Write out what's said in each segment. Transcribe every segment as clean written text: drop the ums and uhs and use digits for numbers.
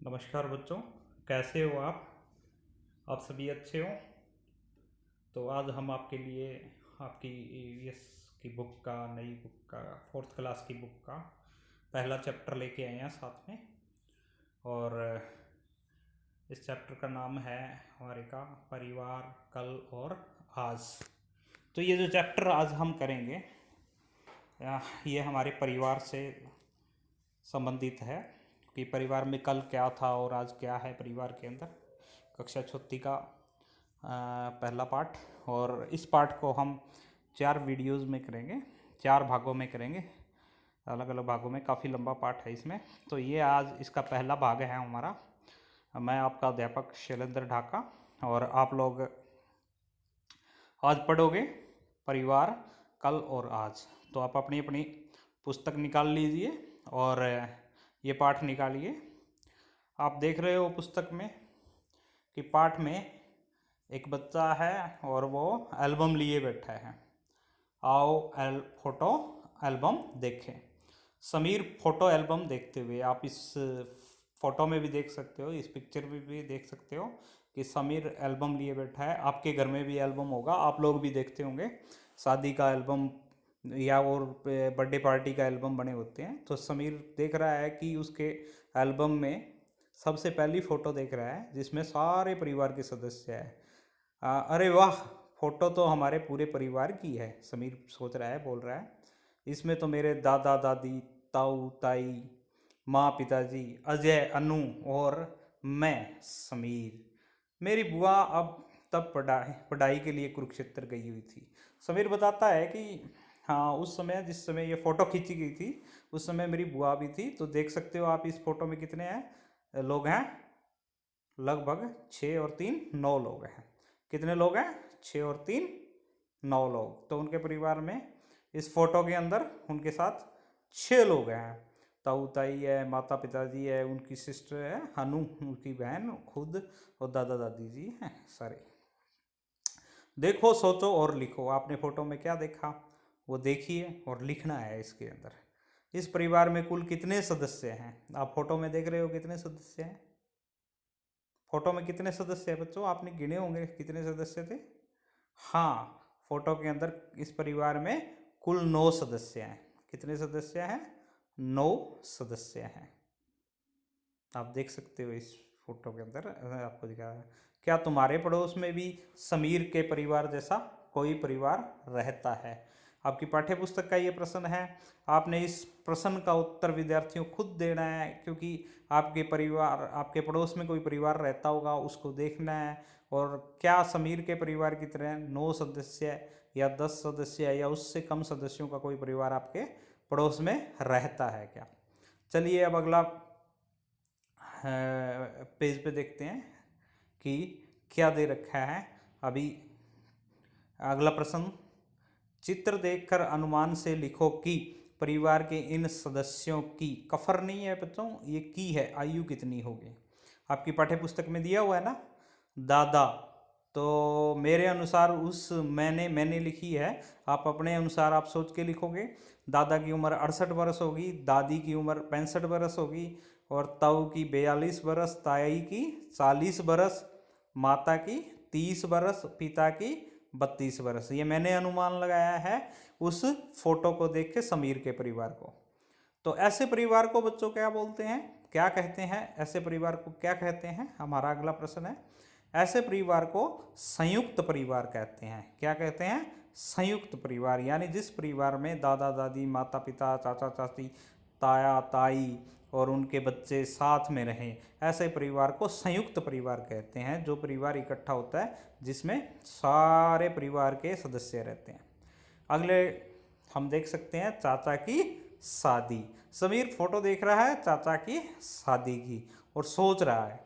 नमस्कार बच्चों, कैसे हो आप सभी अच्छे हो? तो आज हम आपके लिए आपकी ईवीएस की बुक का, नई बुक का, फोर्थ क्लास की बुक का पहला चैप्टर लेके आए हैं साथ में। और इस चैप्टर का नाम है हमारे का परिवार कल और आज। तो ये जो चैप्टर आज हम करेंगे ये हमारे परिवार से संबंधित है कि परिवार में कल क्या था और आज क्या है परिवार के अंदर। कक्षा चौथी का पहला पार्ट, और इस पार्ट को हम 4 वीडियोज़ में करेंगे, 4 भागों में करेंगे, अलग अलग भागों में। काफ़ी लंबा पार्ट है इसमें। तो ये आज इसका पहला भाग है हमारा। मैं आपका अध्यापक शैलेंद्र ढाका, और आप लोग आज पढ़ोगे परिवार कल और आज। तो आप अपनी अपनी पुस्तक निकाल लीजिए और ये पाठ निकालिए। आप देख रहे हो पुस्तक में कि पाठ में एक बच्चा है और वो एल्बम लिए बैठा है। आओ फोटो एल्बम देखें। समीर फोटो एल्बम देखते हुए, आप इस फोटो में भी देख सकते हो, इस पिक्चर में भी देख सकते हो कि समीर एल्बम लिए बैठा है। आपके घर में भी एल्बम होगा, आप लोग भी देखते होंगे, शादी का एल्बम या और बर्थडे पार्टी का एल्बम बने होते हैं। तो समीर देख रहा है कि उसके एल्बम में सबसे पहली फ़ोटो देख रहा है जिसमें सारे परिवार के सदस्य हैं। अरे वाह, फ़ोटो तो हमारे पूरे परिवार की है, समीर सोच रहा है, बोल रहा है। इसमें तो मेरे दादा दादी, ताऊ ताई, माँ पिताजी, अजय, अनु और मैं समीर। मेरी बुआ अब तब पढ़ाई पढ़ाई के लिए कुरुक्षेत्र गई हुई थी। समीर बताता है कि हाँ, उस समय जिस समय ये फ़ोटो खींची गई थी उस समय मेरी बुआ भी थी। तो देख सकते हो आप इस फ़ोटो में कितने हैं लोग हैं, लगभग 6 और 3 9 लोग हैं। कितने लोग हैं? 6 और 3 9 लोग। तो उनके परिवार में इस फोटो के अंदर उनके साथ 6 लोग हैं। ताऊ ताई है, माता पिताजी है, उनकी सिस्टर है हनु, उनकी बहन खुद, और दादा दादी जी हैं सारे। देखो, सोचो और लिखो। आपने फोटो में क्या देखा वो देखिए और लिखना है इसके अंदर। इस परिवार में कुल कितने सदस्य हैं? आप फोटो में देख रहे हो कितने सदस्य हैं? फोटो में कितने सदस्य हैं बच्चों? आपने गिने होंगे कितने सदस्य थे। हाँ, फोटो के अंदर इस परिवार में कुल 9 सदस्य हैं। कितने सदस्य हैं? 9 सदस्य हैं। आप देख सकते हो इस फोटो के अंदर आपको दिखा है। क्या तुम्हारे पड़ोस में भी समीर के परिवार जैसा कोई परिवार रहता है? आपकी पाठ्य पुस्तक का ये प्रश्न है। आपने इस प्रश्न का उत्तर विद्यार्थियों खुद देना है, क्योंकि आपके परिवार, आपके पड़ोस में कोई परिवार रहता होगा, उसको देखना है। और क्या समीर के परिवार की तरह 9 सदस्य या 10 सदस्य या उससे कम सदस्यों का कोई परिवार आपके पड़ोस में रहता है क्या? चलिए अब अगला पेज पे देखते हैं कि क्या दे रखा है। अभी अगला प्रश्न, चित्र देखकर अनुमान से लिखो कि परिवार के इन सदस्यों की, कफर नहीं है बच्चों, ये की है, आयु कितनी होगी। आपकी पाठ्य पुस्तक में दिया हुआ है ना, दादा। तो मेरे अनुसार उस मैंने लिखी है, आप अपने अनुसार आप सोच के लिखोगे। दादा की उम्र 68 बरस होगी, दादी की उम्र 65 बरस होगी, और ताऊ की 42 बरस, ताई की 40 बरस, माता की 30 बरस, पिता की 32 बरस। ये मैंने अनुमान लगाया है उस फोटो को देख के समीर के परिवार को। तो ऐसे परिवार को बच्चों क्या बोलते हैं, क्या कहते हैं? ऐसे परिवार को क्या कहते हैं? हमारा अगला प्रश्न है। ऐसे परिवार को संयुक्त परिवार कहते हैं। क्या कहते हैं? संयुक्त परिवार। यानी जिस परिवार में दादा दादी, माता पिता, चाचा चाची, ताया ताई और उनके बच्चे साथ में रहें, ऐसे परिवार को संयुक्त परिवार कहते हैं। जो परिवार इकट्ठा होता है जिसमें सारे परिवार के सदस्य रहते हैं। अगले हम देख सकते हैं चाचा की शादी। समीर फोटो देख रहा है चाचा की शादी की और सोच रहा है,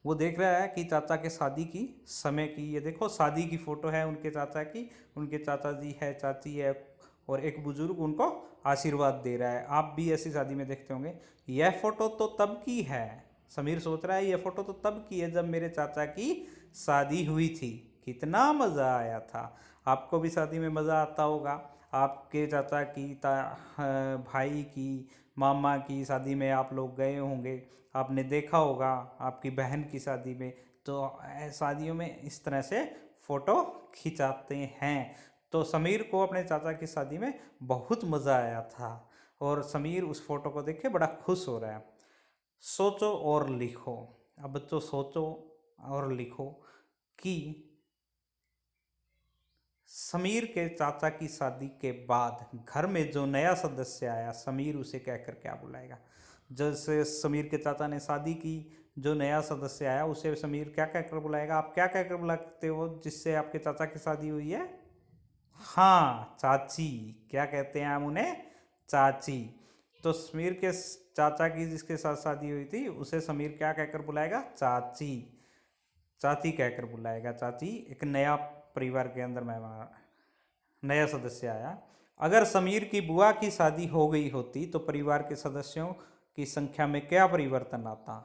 वो देख रहा है कि चाचा के शादी की समय की, ये देखो शादी की फ़ोटो है उनके चाचा की, उनके चाचा जी है, चाची है, और एक बुजुर्ग उनको आशीर्वाद दे रहा है। आप भी ऐसी शादी में देखते होंगे। यह फ़ोटो तो तब की है, समीर सोच रहा है, यह फ़ोटो तो तब की है जब मेरे चाचा की शादी हुई थी। कितना मज़ा आया था। आपको भी शादी में मज़ा आता होगा। आपके चाचा की, भाई की, मामा की शादी में आप लोग गए होंगे, आपने देखा होगा आपकी बहन की शादी में, तो शादियों में इस तरह से फ़ोटो खिंचाते हैं। तो समीर को अपने चाचा की शादी में बहुत मज़ा आया था और समीर उस फोटो को देख के बड़ा खुश हो रहा है। सोचो और लिखो। अब बच्चों सोचो और लिखो कि समीर के चाचा की शादी के बाद घर में जो नया सदस्य आया, समीर उसे कहकर क्या बुलाएगा। जैसे समीर के चाचा ने शादी की, जो नया सदस्य आया उसे समीर क्या कहकर बुलाएगा। आप क्या कहकर बुलाते हो जिससे आपके चाचा की शादी हुई है? हाँ, चाची। क्या कहते हैं हम उन्हें? चाची। तो समीर के चाचा की जिसके साथ शादी हुई थी उसे समीर क्या कहकर बुलाएगा? चाची। चाची कहकर बुलाएगा। चाची एक नया परिवार के अंदर मेहमान, नया सदस्य आया। अगर समीर की बुआ की शादी हो गई होती तो परिवार के सदस्यों की संख्या में क्या परिवर्तन आता?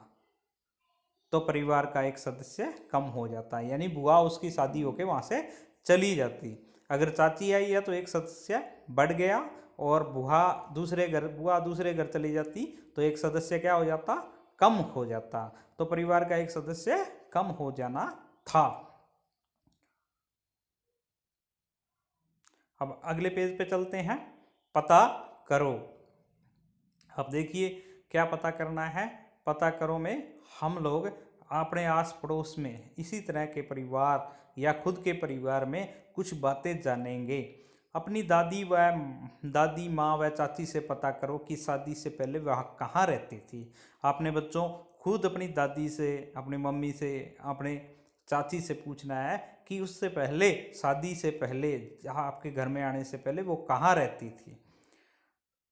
तो परिवार का एक सदस्य कम हो जाता, यानी बुआ उसकी शादी होके वहाँ से चली जाती। अगर चाची आई है तो एक सदस्य बढ़ गया, और बुआ दूसरे घर चली जाती तो एक सदस्य क्या हो जाता? कम हो जाता। तो परिवार का एक सदस्य कम हो जाना था। अब अगले पेज पे चलते हैं। पता करो। अब देखिए क्या पता करना है। पता करो में हम लोग अपने आस पड़ोस में इसी तरह के परिवार या खुद के परिवार में कुछ बातें जानेंगे। अपनी दादी माँ व चाची से पता करो कि शादी से पहले वह कहाँ रहती थी। आपने बच्चों खुद अपनी दादी से, अपनी मम्मी से, अपने चाची से पूछना है कि उससे पहले, शादी से पहले, जहाँ आपके घर में आने से पहले वो कहाँ रहती थी।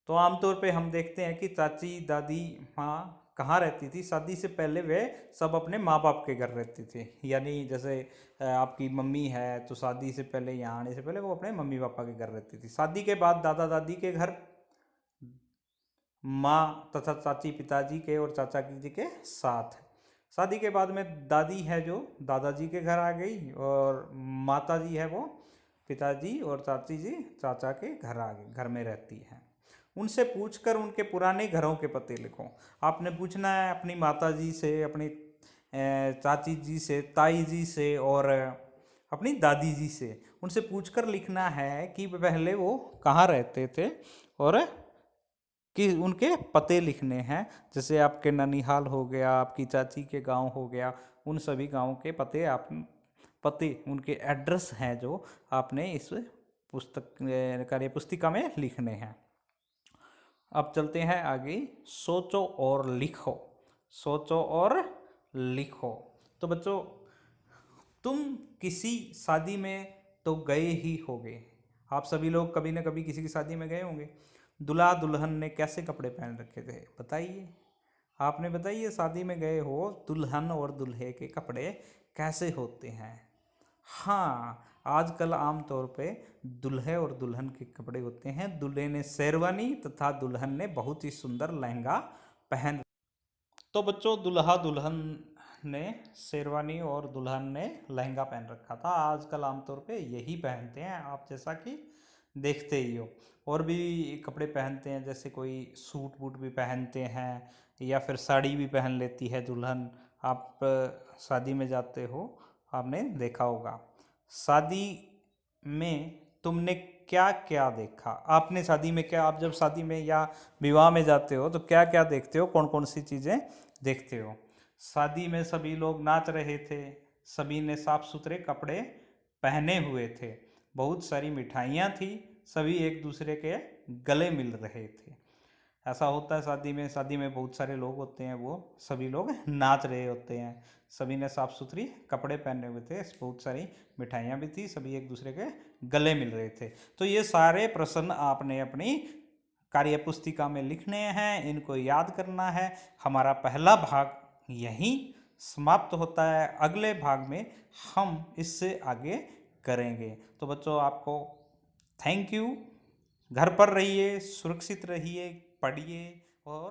तो आमतौर पे हम देखते हैं कि चाची दादी माँ कहाँ रहती थी शादी से पहले, वे सब अपने माँ बाप के घर रहती थी। यानी जैसे आपकी मम्मी है तो शादी से पहले, यहाँ आने से पहले वो अपने मम्मी पापा के घर रहती थी। शादी के बाद दादा दादी के घर, माँ तथा चाची पिताजी के और चाचा जी के साथ। शादी के बाद में दादी है जो दादाजी के घर आ गई, और माता जी है वो पिताजी, और चाची जी चाचा के घर आ गई, घर में रहती है। उनसे पूछकर उनके पुराने घरों के पते लिखो। आपने पूछना है अपनी माता जी से, अपनी चाची जी से, ताई जी से और अपनी दादी जी से। उनसे पूछकर लिखना है कि पहले वो कहाँ रहते थे और कि उनके पते लिखने हैं। जैसे आपके ननिहाल हो गया, आपकी चाची के गांव हो गया, उन सभी गांवों के पते उनके एड्रेस हैं जो आपने इस कार्य पुस्तिका में लिखने हैं। अब चलते हैं आगे। सोचो और लिखो। सोचो और लिखो। तो बच्चों तुम किसी शादी में तो गए ही होगे। आप सभी लोग कभी ना कभी किसी की शादी में गए होंगे। दूल्हा दुल्हन ने कैसे कपड़े पहन रखे थे बताइए। आपने बताइए, शादी में गए हो, दुल्हन और दूल्हे के कपड़े कैसे होते हैं। हाँ, आजकल आमतौर पे दूल्हे और दुल्हन के कपड़े होते हैं। दूल्हे ने शेरवानी तथा दुल्हन ने बहुत ही सुंदर लहंगा पहन। तो बच्चों दूल्हा दुल्हन ने शेरवानी और दुल्हन ने लहंगा पहन रखा था। आजकल आमतौर पे यही पहनते हैं, आप जैसा कि देखते ही हो। और भी कपड़े पहनते हैं, जैसे कोई सूट बूट भी पहनते हैं, या फिर साड़ी भी पहन लेती है दुल्हन। आप शादी में जाते हो, आपने देखा होगा। शादी में तुमने क्या क्या देखा? आपने शादी में क्या, आप जब शादी में या विवाह में जाते हो तो क्या क्या देखते हो, कौन कौन सी चीज़ें देखते हो? शादी में सभी लोग नाच रहे थे, सभी ने साफ सुथरे कपड़े पहने हुए थे, बहुत सारी मिठाइयाँ थी, सभी एक दूसरे के गले मिल रहे थे। ऐसा होता है शादी में। शादी में बहुत सारे लोग होते हैं, वो सभी लोग नाच रहे होते हैं, सभी ने साफ सुथरी कपड़े पहने हुए थे, बहुत सारी मिठाइयाँ भी थी, सभी एक दूसरे के गले मिल रहे थे। तो ये सारे प्रश्न आपने अपनी कार्य पुस्तिका में लिखने हैं, इनको याद करना है। हमारा पहला भाग यहीं समाप्त होता है। अगले भाग में हम इससे आगे करेंगे। तो बच्चों आपको थैंक यू। घर पर रहिए, सुरक्षित रहिए, पढ़िए और